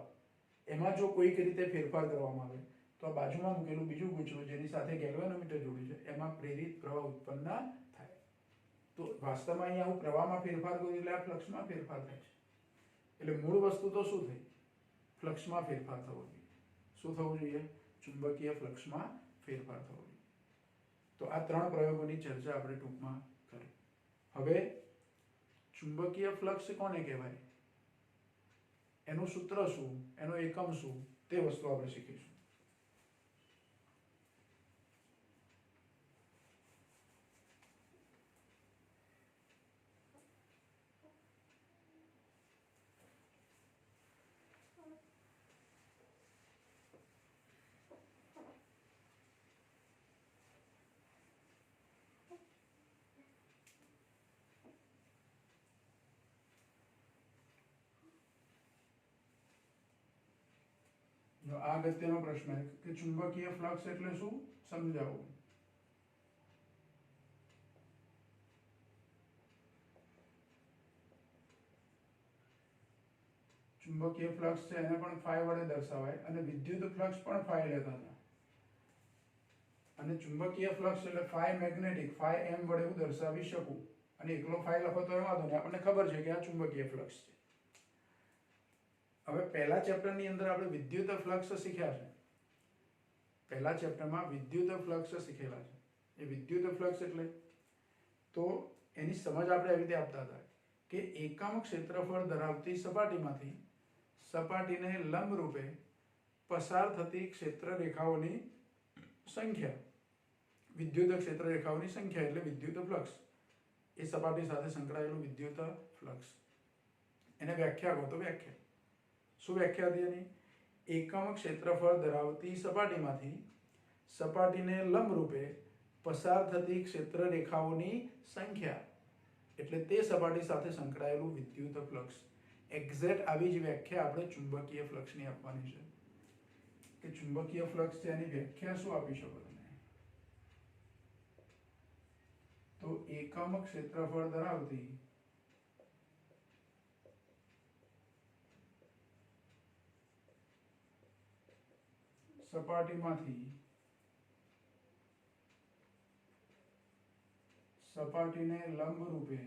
એમાં જો કોઈક રીતે ફેરફાર કરવામાં આવે તો આ બાજુમાં મૂકેલું બીજું ગૂંચળું જેની સાથે ગેલ્વેનોમીટર જોડ્યું છે એમાં પ્રેરિત પ્રવાહ ઉત્પન્ન થાય. તો વાસ્તવમાં અહીંયા હું પ્રવાહમાં ફેરફાર કરું એટલે આ ફ્લક્સમાં ફેરફાર થાય છે. એટલે મૂળ વસ્તુ તો શું થઈ? ફ્લક્સમાં ફેરફાર થવો જોઈએ. શું થવું જોઈએ? ચુંબકીય ફ્લક્સમાં ફેરફાર થવો જોઈએ. તો આ ત્રણ પ્રયોગોની ચર્ચા આપણે ટૂંકમાં કરી. હવે ચુંબકીય ફ્લક્સ કોને કહેવાય, એનું સૂત્ર શું, એનો એકમ શું, તે વસ્તુ આપણે શીખીશું. આ અગત્યનો પ્રશ્ન કે ચુંબકીય ફ્લક્સ એટલે શું, સમજાવો. ચુંબકીય ફ્લક્સ છે એને પણ ફાઈ વડે દર્શાવાય અને વિદ્યુત ફ્લક્સ પણ ફાઈ લેતા હતા. અને ચુંબકીય ફ્લક્સ એટલે ફાઈ મેગ્નેટિક, ફાઈ એમ વડે હું દર્શાવી શકું. અને એકલો ફાઈ લખો તો વાંધો નહીં, આપણને ખબર છે કે આ ચુંબકીય ફ્લક્સ છે. હવે પહેલા ચેપ્ટરની અંદર આપણે વિદ્યુત ફ્લક્સ શીખ્યા છે. પહેલા ચેપ્ટરમાં વિદ્યુત ફ્લક્સ શીખેલા છે. એ વિદ્યુત ફ્લક્સ એટલે, તો એની સમજ આપણે એવી રીતે આપતા હતા કે એકમ ક્ષેત્રફળ ધરાવતી સપાટીમાંથી સપાટીને લંબ રૂપે પસાર થતી ક્ષેત્ર રેખાઓની સંખ્યા, વિદ્યુત ક્ષેત્ર રેખાઓની સંખ્યા એટલે વિદ્યુત ફ્લક્સ. એ સપાટી સાથે સંકળાયેલું વિદ્યુત ફ્લક્સ. એને વ્યાખ્યા કહો તો વ્યાખ્યા શું વ્યાખ્યા હતી એની? એકમ ક્ષેત્રફળ ધરાવતી સપાટીમાંથી સપાટીને લંબરૂપે પસાર થતી ક્ષેત્ર રેખાઓની સંખ્યા એટલે તે સપાટી સાથે સંકળાયેલું વિદ્યુત ફ્લક્સ. એક્ઝેક્ટ આવી જ વ્યાખ્યા આપણે ચુંબકીય ફ્લક્સની આપવાની છે કે ચુંબકીય ફ્લક્સ છે એની વ્યાખ્યા શું આપી શકો તમે? તો એકમ ક્ષેત્રફળ ધરાવતી સપાટીમાંથી સપાટીને લંબ રૂપે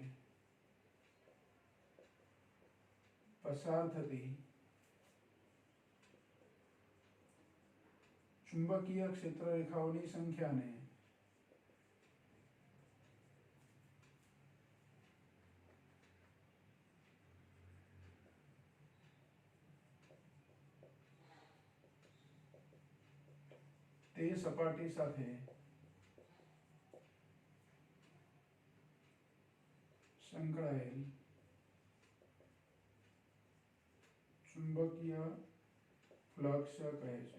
પસાર થતી ચુંબકીય ક્ષેત્ર રેખાઓની સંખ્યાને તે સપાટી સાથે સંકળાયેલ ચુંબકીય ફ્લક્સ કહે છે.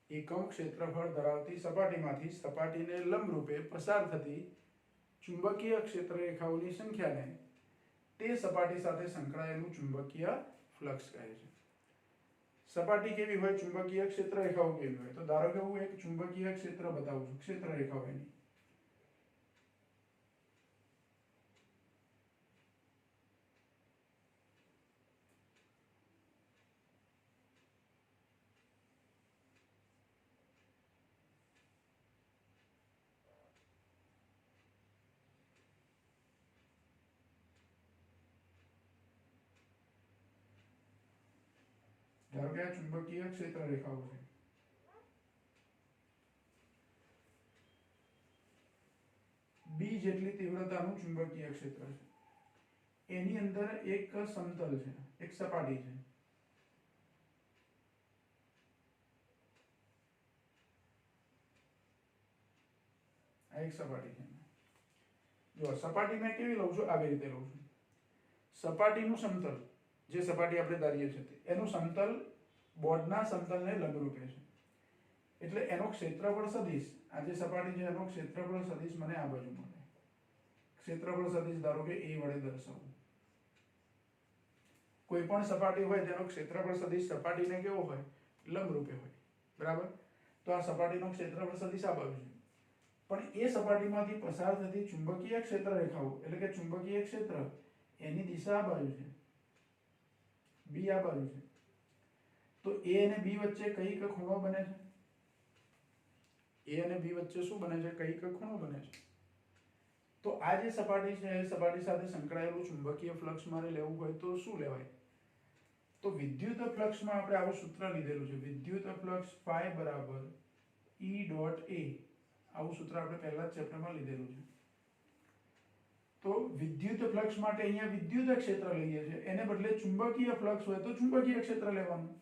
એકમ ક્ષેત્રફળ ધરાવતી સપાટીમાંથી સપાટીને લંબરૂપે પસાર થતી ચુંબકીય ક્ષેત્ર રેખાઓની સંખ્યાને તે સપાટી સાથે સંકળાયેલું ચુંબકીય ફ્લક્સ કહે છે. સપાટી કેવી હોય, ચુંબકીય ક્ષેત્ર રેખાઓ કેવી હોય, તો ધારો કે હું એક ચુંબકીય ક્ષેત્ર બતાવું છું, ક્ષેત્ર રેખાઓ એની. ધારો કે આ ચુંબકીય ક્ષેત્ર રેખાઓ છે. બી જેટલી તીવ્રતાનું ચુંબકીય ક્ષેત્ર છે. એની અંદર એક સમતલ છે, એક સપાટી છે. આ એક સપાટી છે. જો સપાટી મેં કેવી લઉં છું, આવી રીતે લઉં છું. સપાટીનું સમતલ, જે સપાટી આપણે ધારીએ છીએ એનું સમતલ બોર્ડના સમતલને લંબરૂપે છે. એટલે એનો ક્ષેત્રફળ સદિશ, આ જે સપાટી છે એનો ક્ષેત્રફળ સદિશ મને આ બાજુ મળે. ક્ષેત્રફળ સદિશ ધારો કે a વડે દર્શાવું. કોઈ પણ સપાટી હોય તેનો ક્ષેત્રફળ સદિશ સપાટીને કેવો હોય, લંબરૂપે હોય. બરાબર. તો આ સપાટીનો ક્ષેત્રફળ સદિશ આ બાજુ છે. પણ એ સપાટીમાંથી પસાર થતી ચુંબકીય ક્ષેત્ર રેખાઓ એટલે કે ચુંબકીય ક્ષેત્ર એની દિશા આ બાજુ છે, બી આ બાજુ છે. તો a અને b વચ્ચે કઈ એક ખૂણો બને છે? a અને b વચ્ચે શું બને છે? કઈ એક ખૂણો બને છે. તો આ જે સપાટી છે એ સપાટી સાથે સંકળાયેલું ચુંબકીય ફ્લક્સ મારે લેવું હોય તો શું લેવાય? તો વિદ્યુત ફ્લક્સમાં આપણે આવું સૂત્ર લીધેલું છે, વિદ્યુત ફ્લક્સ phi બરાબર E ડોટ A. આવું સૂત્ર આપણે પહેલા જ ચેપ્ટરમાં લીધેલું છે. તો વિદ્યુત ફ્લક્સ માટે અહીંયા વિદ્યુત ક્ષેત્ર લઈએ છીએ, એને બદલે ચુંબકીય ફ્લક્સ હોય તો ચુંબકીય ક્ષેત્ર લેવાનું.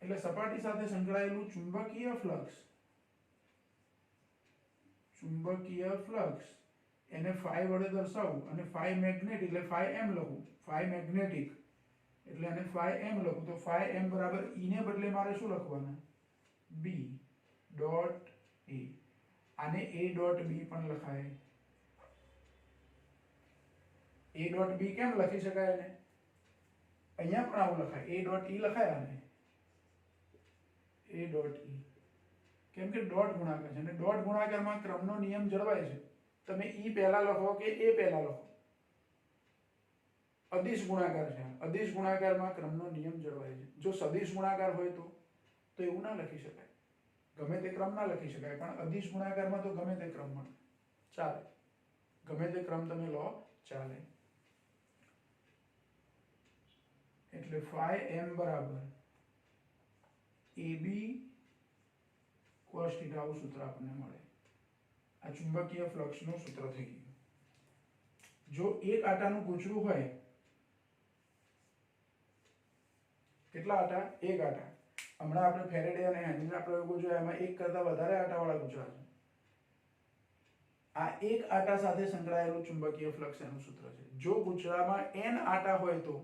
એટલે સપાટી સાથે સંકળાયેલું ચુંબકીય ફ્લક્સ એને phi વડે દર્શાવું અને phi મેગ્નેટિક એટલે phi m લખું. phi મેગ્નેટિક એટલે એને phi m લખું. તો phi m બરાબર E ને બદલે મારે શું લખવાના? B dot A. આને A ડોટ B પણ લખાય. A ડોટ B કેમ લખી શકાય એને? અહીંયા પણ આવું લખાય, A ડોટ E લખાય આને A ડોટ E. કેમ કે ડોટ ગુણાકાર છે અને ડોટ ગુણાકારમાં ક્રમનો નિયમ જળવાય છે. તમે E પહેલા લખો કે A પહેલા લખો, અદિશ ગુણાકાર છે. અદિશ ગુણાકારમાં ક્રમનો નિયમ જળવાય છે. જો સદિશ ગુણાકાર હોય તો એવું ના લખી શકાય, ગમે તે ક્રમ ના લખી શકાય. પણ અદિશ ગુણાકારમાં તો ગમે તે ક્રમ મળે, ચાલે. ગમે તે ક્રમ તમે લો, ચાલે. એટલે phi m બરાબર AB cos θ આવું સૂત્ર આપણને મળે. આ ચુંબકીય ફ્લક્સનું સૂત્ર થઈ ગયું. જો એક આટાનું ગૂંચળું હોય, કેટલા આટા? એક આટા. હમણાં આપણે ફેરેડે અને હેન્રીના પ્રયોગો જોયા, એમાં એક કરતા વધારે આટાવાળા ગૂંચળા છે. આ એક આટા સાથે સંકળાયેલું ચુંબકીય ફ્લક્સ એનું સૂત્ર છે. જો ગૂંચળામાં n આટા હોય તો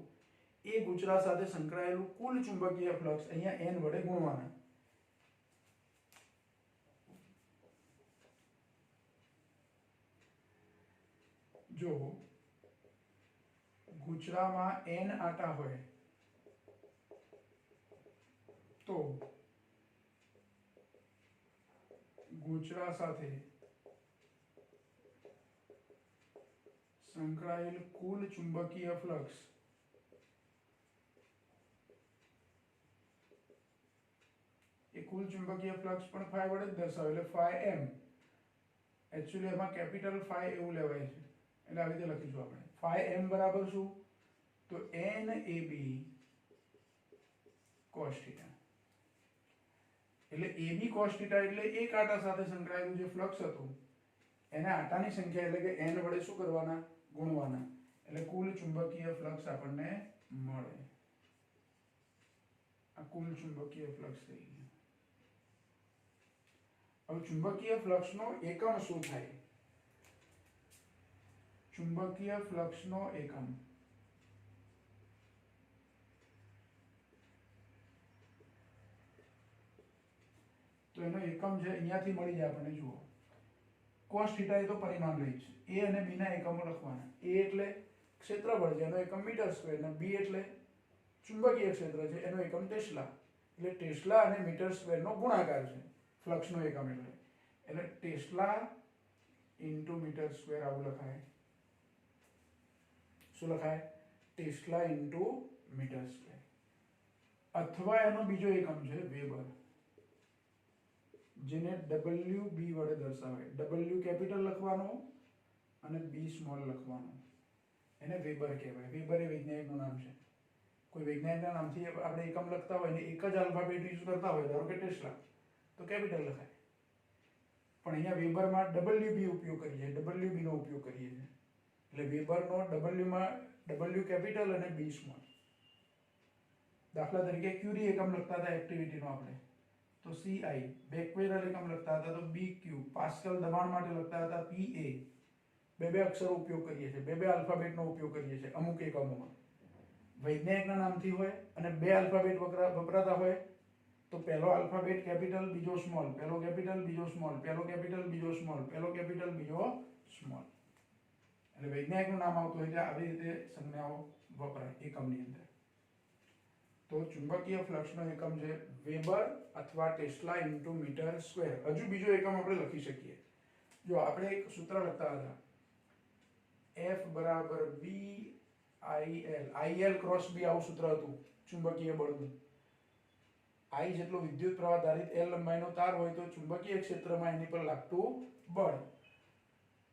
એ ગૂંચળા સાથે સંકળાયેલું કુલ ચુંબકીય ફ્લક્સ અહીંયા n વડે ગુણવાના. જો ગૂંચળામાં n આટા હોય તો ગૂંચળા સાથે સંકળાયેલ કુલ ચુંબકીય ફ્લક્સ એ કુલ ચુંબકીય ફ્લક્સ પણ phi વડે જ દર્શાવે એટલે phi m. એકચ્યુઅલી એમાં કેપિટલ phi એવું લેવાય છે એટલે આવી રીતે લખીશું આપણે. phi m બરાબર શું? તો NAB cos θ. એટલે AB cos θ એટલે એક આટા સાથે સંકળાયેલું જે ફ્લક્સ હતું એને આટાની સંખ્યા એટલે કે n વડે શું કરવાના, ગુણવાના, એટલે કુલ ચુંબકીય ફ્લક્સ આપણને મળે. આ કુલ ચુંબકીય ફ્લક્સ થઈ ગયું. હવે ચુંબકીય ફ્લક્સનો એકમ શું થાય? ચુંબકીય ફ્લક્સનો એકમ તો એનો એકમ છે અહીંયાથી મળી જાય આપણને. જુઓ, cos θ એ તો પરિમાણ રહી છે. a અને b ના એકમો લખવાના. a એટલે ક્ષેત્રફળ છે, એનો એકમ મીટર સ્ક્વેર, અને b એટલે ચુંબકીય ક્ષેત્ર છે, એનો એકમ ટેસ્લા. એટલે ટેસ્લા અને મીટર સ્ક્વેર નો ગુણાકાર છે ફ્લક્સનો એકમ. એટલે ટેસ્લા ઇન્ટુ મીટર સ્ક્વેર આવું લખાય. શું લખાય? Tesla into metre square. અથવા એનો બીજો એકમ છે વેબર, જેને WB વડે દર્શાવાય. W કેપિટલ લખવાનો અને B સ્મોલ લખવાનો, એને વેબર કહેવાય. વેબર એ વૈજ્ઞાનિકનું નામ છે. કોઈ વૈજ્ઞાનિકના નામથી આપણે એકમ લખતા હોય ને એક જ આલ્ફાબેટ યુઝ કરતા હોય, ધારો કે ટેસ્લા, તો કેપિટલ લખાય. પણ અહીંયા વેબરમાં WB ઉપયોગ કરીએ, WB નો ઉપયોગ કરીએ છીએ. એટલે વેબરનો W માં W કેપિટલ અને B સ્મોલ. દાખલા તરીકે ક્યુરી એકમ લખતા હતા એક્ટિવિટીનો આપણે, તો CI. બેકવેરલ એકમ લખતા હતા તો BQ. પાસ્કલ દબાણ માટે લખતા હતા PA. બે અક્ષરો ઉપયોગ કરીએ છીએ, બે આલ્ફાબેટનો ઉપયોગ કરીએ છીએ અમુક એકમોમાં. વૈજ્ઞાનિકના નામથી હોય અને બે આલ્ફાબેટ વપરાતા હોય તો પહેલો આલ્ફાબેટ કેપિટલ, બીજો સ્મોલ, પહેલો કેપિટલ, બીજો સ્મોલ, પહેલો કેપિટલ, બીજો સ્મોલ, પહેલો કેપિટલ, બીજો સ્મોલ. એટલે વૈજ્ઞાનિકનું નામ આવતું હોય એટલે આવી રીતે સંજ્ઞાઓ વપરાય એકમની અંદર. તો ચુંબકીય ફ્લક્સનો એકમ છે વેબર અથવા ટેસ્લા ઇન્ટુ મીટર સ્ક્વેર. હજુ બીજો એકમ આપણે લખી શકીએ. જો આપણે એક સૂત્ર લખતા હતા, F બરાબર B IL ક્રોસ B, આવું સૂત્ર હતું ચુંબકીય બળનું. I જેટલો વિદ્યુત પ્રવાહ ધારિત L લંબાઈનો તાર હોય તો ચુંબકીય ક્ષેત્રમાં એની પર લાગતું બળ.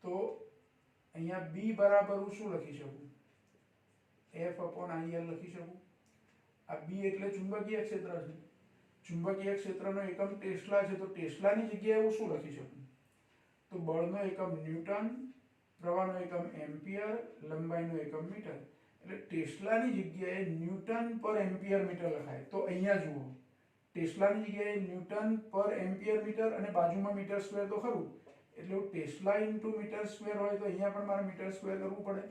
તો અહીંયા B બરાબર હું શું લખી શકું? F upon IL લખી શકું. આ B એટલે ચુંબકીય ક્ષેત્ર છે. ચુંબકીય ક્ષેત્રનો એકમ ટેસ્લા છે, તો ટેસ્લાની જગ્યાએ હું શું લખી શકું? તો બળનો એકમ ન્યૂટન, પ્રવાહનો એકમ એમ્પિયર, લંબાઈનો એકમ મીટર. એટલે ટેસ્લાની જગ્યાએ ન્યૂટન પર એમ્પિયર મીટર લખાય. તો અહીંયા જુઓ, ટેસ્લાની જગ્યાએ ન્યૂટન પર એમ્પિયર મીટર અને બાજુમાં મીટર સ્ક્વેર તો ખરું. એટલે ટેસ્લા ઇન્ટુ મીટર સ્ક્વેર હોય તો અહીંયા પણ મારે મીટર સ્ક્વેર કરવું પડે.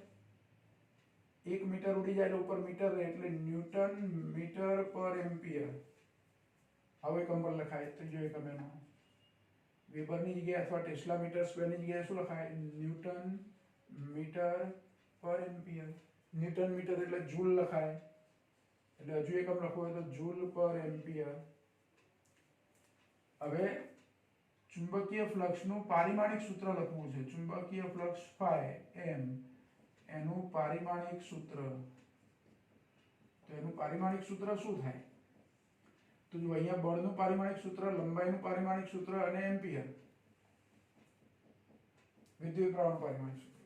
એક મીટર ઉડી જાય એટલે ઉપર મીટર રહે, એટલે ન્યૂટન મીટર પર એમ્પિયર. હવે એકમ પર લખાય. ત્રીજો એકમ એનો વેબરની જગ્યાએ અથવા ટેસ્લા મીટર સ્ક્વેરની જગ્યાએ શું લખાય? ન્યૂટન મીટર પર એમ્પિયર. ન્યૂટન મીટર એટલે જૂલ લખાય. એટલે હજુ એકમ લખવો હોય તો જૂલ પર એમ્પિયર. હવે ચુંબકીય ફ્લક્સનું પારિમાણિક સૂત્ર લખવું છે. ચુંબકીય ફ્લક્સ ફાઈ m, એનું પારિમાણિક સૂત્ર. તો એનું પારિમાણિક સૂત્ર શું થાય? તો જો અહીંયા બળનું પારિમાણિક સૂત્ર, લંબાઈનું પારિમાણિક સૂત્ર અને એમ્પિયર, વિદ્યુત પ્રવાહનું પારિમાણિક સૂત્ર.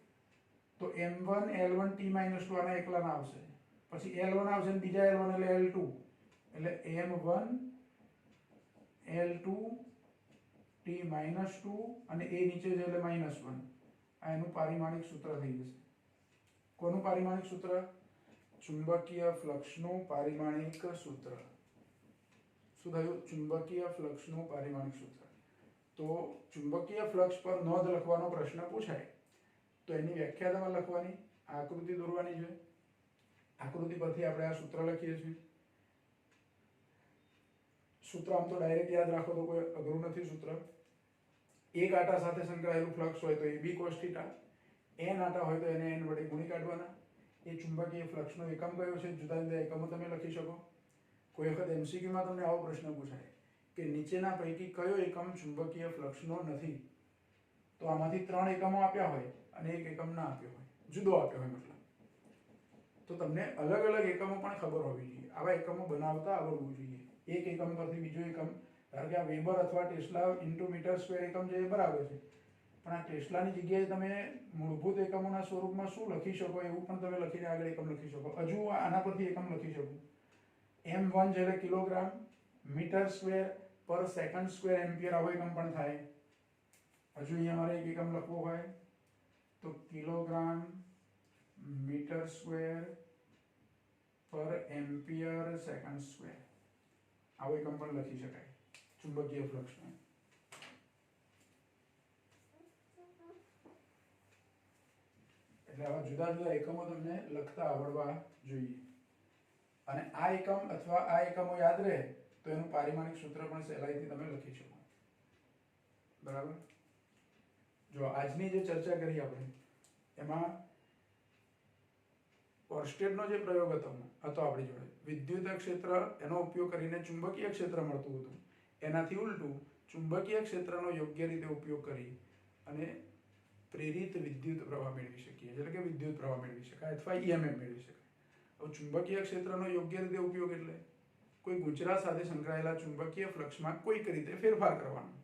તો m1 L1 T - 2 આના એકલાના આવશે. પછી L1 આવશે ને બીજા L1 એટલે L2. એટલે m1 L2 T - 2 અને a નીચે છે એટલે -1. આ એનું પારિમાણિક સૂત્ર થઈ જશે. કોનું પારિમાણિક સૂત્ર? ચુંબકીય ફ્લક્સનું પારિમાણિક સૂત્ર. શું થયું? ચુંબકીય ફ્લક્સનું પારિમાણિક સૂત્ર. તો ચુંબકીય ફ્લક્સ પર નોંધ લખવાનો પ્રશ્ન પૂછાય તો એની વ્યાખ્યા તમારે લખવાની, આકૃતિ દોરવાની છે. આકૃતિ પરથી આપણે આ સૂત્ર લખીએ છીએ. સૂત્ર આમ તો ડાયરેક્ટ યાદ રાખો તો કોઈ અઘરું નથી સૂત્ર. એક આટા સાથે સંકળાયેલું ફ્લક્સ હોય તો AB cos θ, n આટા હોય તો એને n વડે ગુણી કાઢવાના. એ ચુંબકીય ફ્લક્સનો એકમ કયો છે? જુદા જુદા એકમો તમે લખી શકો. કોઈ વખત MCQમાં તમને આવો પ્રશ્ન પૂછાય કે નીચેના પૈકી કયો એકમ ચુંબકીય ફ્લક્સનો નથી? તો આમાંથી 3 એકમો આપ્યા હોય અને એક એકમ ના આપ્યો હોય, જુદો આપ્યો હોય મતલબ, તો તમને અલગ અલગ એકમો પણ ખબર હોવી જોઈએ. આવા એકમો બનાવતા આવડવું જોઈએ. એક એકમ પરથી બીજો એકમ, ધારો કે આ વેબર અથવા ટેસ્લા ઇન્ટુ મીટર સ્ક્વેર એકમ છે એ બરાબર છે, પણ આ ટેસ્લાની જગ્યાએ તમે મૂળભૂત એકમોના સ્વરૂપમાં શું લખી શકો એવું પણ તમે લખીને આગળ એકમ લખી શકો. હજુ આના પરથી એકમ લખી શકું. m1 છે એટલે કિલોગ્રામ, મીટર સ્ક્વેર પર સેકન્ડ સ્ક્વેર એમ્પિયર આવો એકમ પણ થાય. હજુ અહીંયા મારે એક એકમ લખવો હોય તો કિલોગ્રામ મીટર સ્ક્વેર પર એમ્પિયર સેકન્ડ સ્ક્વેર આવો એકમ પણ લખી શકાય ચુંબકીય ફ્લક્સનો. એટલે આવા જુદા જુદા એકમો તમને લખતા આવડવા જોઈએ. અને આ એકમ અથવા આ એકમો યાદ રહે તો એનું પારિમાણિક સૂત્ર પણ સહેલાઈથી તમે લખી શકો. બરાબર. જો આજની જે ચર્ચા કરી આપણે એમાં ઓર્સ્ટેડનો જે પ્રયોગ હતો આપણી જોડે, વિદ્યુત ક્ષેત્ર એનો ઉપયોગ કરીને ચુંબકીય ક્ષેત્ર મળતું હતું, એનાથી ઉલટું ચુંબકીય ક્ષેત્રનો યોગ્ય રીતે ઉપયોગ કરી અને પ્રેરિત વિદ્યુત પ્રવાહ મેળવી શકીએ, એટલે કે વિદ્યુત પ્રવાહ મેળવી શકાય અથવા ઈએમએફ મેળવી શકાય. હવે ચુંબકીય ક્ષેત્રનો યોગ્ય રીતે ઉપયોગ એટલે કોઈ ગુંચરા સાથે સંકળાયેલા ચુંબકીય ફ્લક્સમાં કોઈક રીતે ફેરફાર કરવાનો.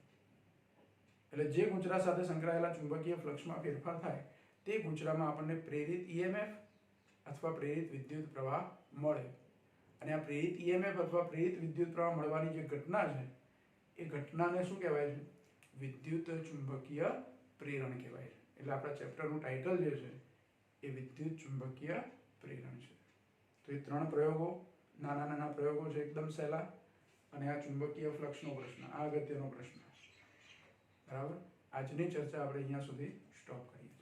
એટલે જે ગુંચરા સાથે સંકળાયેલા ચુંબકીય ફ્લક્સમાં ફેરફાર થાય તે ગુંચરામાં આપણને પ્રેરિત ઈએમએફ અથવા પ્રેરિત વિદ્યુત પ્રવાહ મળે. અને આ પ્રેરિત ઈએમએફ અથવા પ્રેરિત વિદ્યુત પ્રવાહ મળવાની જે ઘટના છે એ ઘટનાને શું કહેવાય છે? વિદ્યુત ચુંબકીય પ્રેરણ કહેવાય છે. એટલે આપણા ચેપ્ટરનું ટાઇટલ જે છે એ વિદ્યુત ચુંબકીય પ્રેરણ છે. તો એ 3 પ્રયોગો, નાના નાના પ્રયોગો છે, એકદમ સહેલા. અને આ ચુંબકીય ફ્લક્સનો પ્રશ્ન, આ અગત્યનો પ્રશ્ન. બરાબર. આજની ચર્ચા આપણે અહીંયા સુધી સ્ટોપ કરીએ.